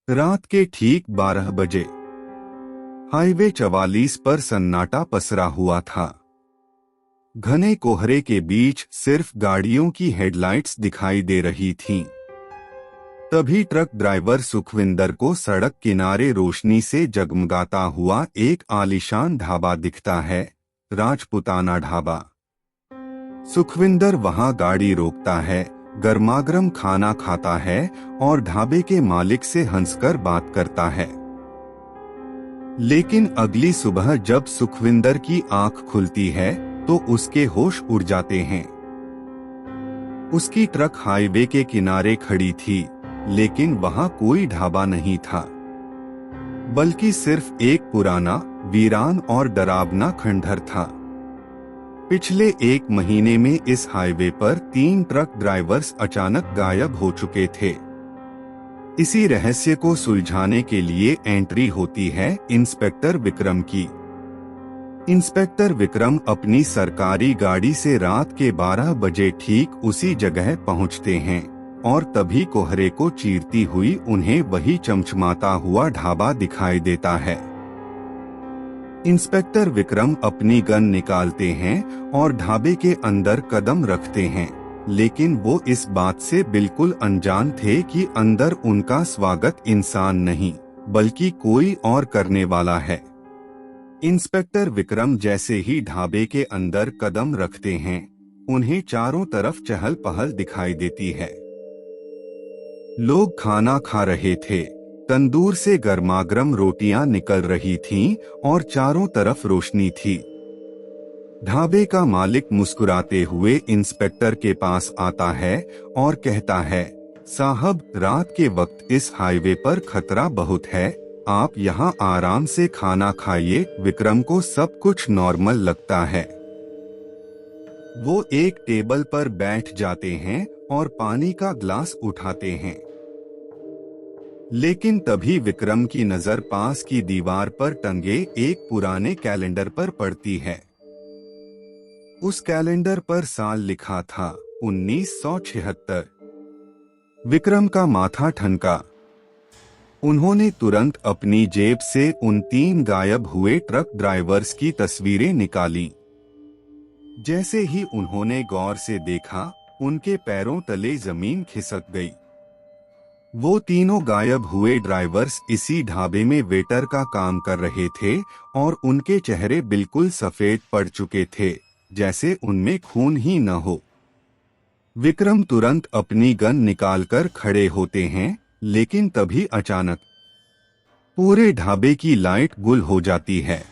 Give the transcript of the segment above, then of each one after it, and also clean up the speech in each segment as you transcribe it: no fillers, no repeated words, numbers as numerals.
रात के ठीक 12 बजे हाईवे 44 पर सन्नाटा पसरा हुआ था। घने कोहरे के बीच सिर्फ गाड़ियों की हेडलाइट्स दिखाई दे रही थीं। तभी ट्रक ड्राइवर सुखविंदर को सड़क किनारे रोशनी से जगमगाता हुआ एक आलीशान ढाबा दिखता है, राजपुताना ढाबा। सुखविंदर वहां गाड़ी रोकता है, गर्मागर्म खाना खाता है और ढाबे के मालिक से हंसकर बात करता है। लेकिन अगली सुबह जब सुखविंदर की आंख खुलती है तो उसके होश उड़ जाते हैं। उसकी ट्रक हाईवे के किनारे खड़ी थी, लेकिन वहां कोई ढाबा नहीं था, बल्कि सिर्फ एक पुराना, वीरान और डरावना खंडहर था। पिछले 1 महीने में इस हाईवे पर 3 ट्रक ड्राइवर्स अचानक गायब हो चुके थे। इसी रहस्य को सुलझाने के लिए एंट्री होती है इंस्पेक्टर विक्रम की। इंस्पेक्टर विक्रम अपनी सरकारी गाड़ी से रात के 12 बजे ठीक उसी जगह पहुंचते हैं और तभी कोहरे को चीरती हुई उन्हें वही चमचमाता हुआ ढाबा दिखाई देता है। इंस्पेक्टर विक्रम अपनी गन निकालते हैं और ढाबे के अंदर कदम रखते हैं, लेकिन वो इस बात से बिल्कुल अनजान थे कि अंदर उनका स्वागत इंसान नहीं, बल्कि कोई और करने वाला है। इंस्पेक्टर विक्रम जैसे ही ढाबे के अंदर कदम रखते हैं, उन्हें चारों तरफ चहल पहल दिखाई देती है। लोग खाना खा रहे थे, तंदूर से गर्मागर्म रोटियां निकल रही थीं और चारों तरफ रोशनी थी। ढाबे का मालिक मुस्कुराते हुए इंस्पेक्टर के पास आता है और कहता है, साहब, रात के वक्त इस हाईवे पर खतरा बहुत है, आप यहाँ आराम से खाना खाइए। विक्रम को सब कुछ नॉर्मल लगता है। वो एक टेबल पर बैठ जाते हैं और पानी का ग्लास उठाते हैं। लेकिन तभी विक्रम की नजर पास की दीवार पर टंगे एक पुराने कैलेंडर पर पड़ती है। उस कैलेंडर पर साल लिखा था 1976। विक्रम का माथा ठनका। उन्होंने तुरंत अपनी जेब से उन 3 गायब हुए ट्रक ड्राइवर्स की तस्वीरें निकाली। जैसे ही उन्होंने गौर से देखा, उनके पैरों तले जमीन खिसक गई। वो तीनों गायब हुए ड्राइवर्स इसी ढाबे में वेटर का काम कर रहे थे और उनके चेहरे बिल्कुल सफेद पड़ चुके थे, जैसे उनमें खून ही न हो। विक्रम तुरंत अपनी गन निकालकर खड़े होते हैं, लेकिन तभी अचानक पूरे ढाबे की लाइट गुल हो जाती है।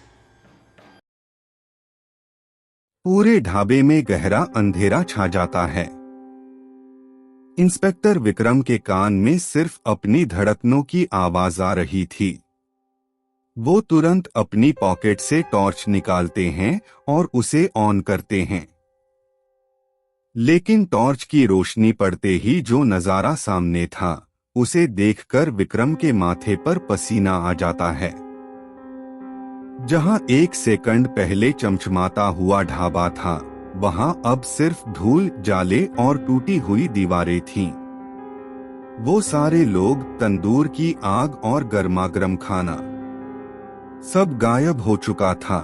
पूरे ढाबे में गहरा अंधेरा छा जाता है। इंस्पेक्टर विक्रम के कान में सिर्फ अपनी धड़कनों की आवाज आ रही थी। वो तुरंत अपनी पॉकेट से टॉर्च निकालते हैं और उसे ऑन करते हैं। लेकिन टॉर्च की रोशनी पड़ते ही जो नजारा सामने था, उसे देखकर विक्रम के माथे पर पसीना आ जाता है। जहां 1 सेकंड पहले चमचमाता हुआ ढाबा था, वहां अब सिर्फ धूल, जाले और टूटी हुई दीवारें थीं। वो सारे लोग, तंदूर की आग और गर्मागर्म खाना, सब गायब हो चुका था।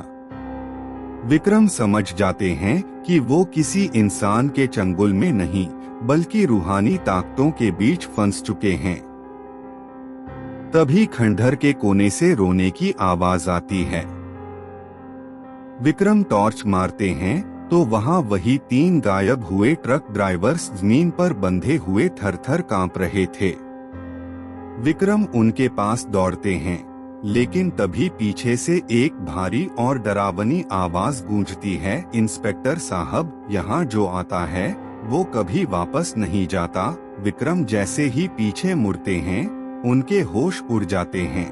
विक्रम समझ जाते हैं कि वो किसी इंसान के चंगुल में नहीं, बल्कि रूहानी ताकतों के बीच फंस चुके हैं। तभी खंडहर के कोने से रोने की आवाज आती है। विक्रम टॉर्च मारते हैं तो वहां वही 3 गायब हुए ट्रक ड्राइवर्स जमीन पर बंधे हुए थर-थर कांप रहे थे। विक्रम उनके पास दौड़ते हैं, लेकिन तभी पीछे से एक भारी और डरावनी आवाज गूंजती है, इंस्पेक्टर साहब, यहाँ जो आता है वो कभी वापस नहीं जाता। विक्रम जैसे ही पीछे मुड़ते हैं, उनके होश उड़ जाते हैं।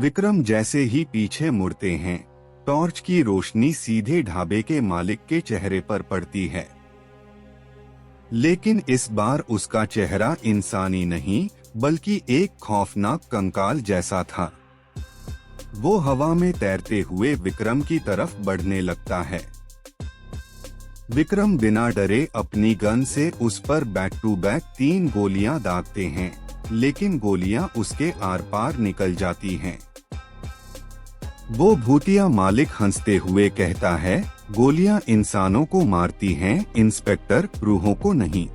विक्रम जैसे ही पीछे मुड़ते हैं, टॉर्च की रोशनी सीधे ढाबे के मालिक के चेहरे पर पड़ती है। लेकिन इस बार उसका चेहरा इंसानी नहीं, बल्कि एक खौफनाक कंकाल जैसा था। वो हवा में तैरते हुए विक्रम की तरफ बढ़ने लगता है। विक्रम बिना डरे अपनी गन से उस पर बैक टू बैक 3 गोलियां दागते हैं, लेकिन गोलियां उसके आर पार निकल जाती हैं। वो भूतिया मालिक हंसते हुए कहता है, गोलियां इंसानों को मारती हैं, इंस्पेक्टर, रूहों को नहीं।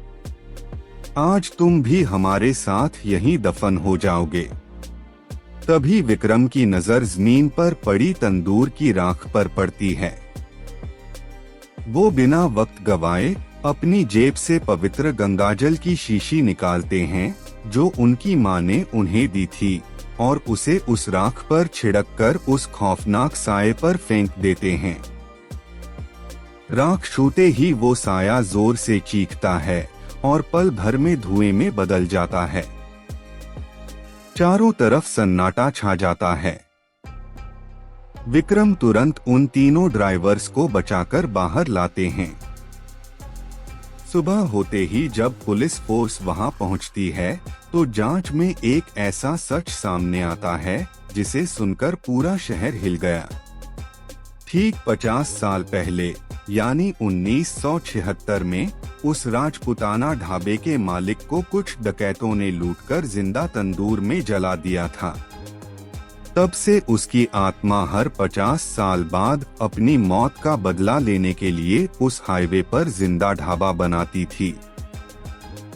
आज तुम भी हमारे साथ यहीं दफन हो जाओगे। तभी विक्रम की नजर जमीन पर पड़ी तंदूर की राख पर पड़ती है। वो बिना वक्त गवाए अपनी जेब से पवित्र गंगाजल की शीशी निकालते हैं जो उनकी माँ ने उन्हें दी थी, और उसे उस राख पर छिड़ककर उस खौफनाक साये पर फेंक देते हैं। राख छूते ही वो साया जोर से चीखता है और पल भर में धुएं में बदल जाता है। चारों तरफ सन्नाटा छा जाता है। विक्रम तुरंत उन तीनों ड्राइवर्स को बचाकर बाहर लाते हैं। सुबह होते ही जब पुलिस फोर्स वहां पहुंचती है तो जांच में एक ऐसा सच सामने आता है जिसे सुनकर पूरा शहर हिल गया। ठीक 50 साल पहले यानी 1976 में उस राजपुताना ढाबे के मालिक को कुछ डकैतों ने लूटकर जिंदा तंदूर में जला दिया था। तब से उसकी आत्मा हर 50 साल बाद अपनी मौत का बदला लेने के लिए उस हाईवे पर जिंदा ढाबा बनाती थी।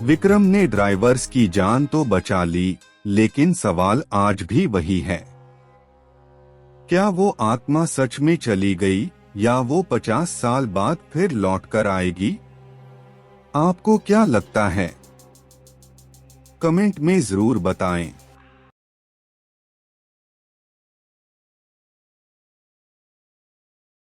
विक्रम ने ड्राइवर्स की जान तो बचा ली, लेकिन सवाल आज भी वही है, क्या वो आत्मा सच में चली गई या वो 50 साल बाद फिर लौट कर आएगी? आपको क्या लगता है? कमेंट में जरूर बताएं।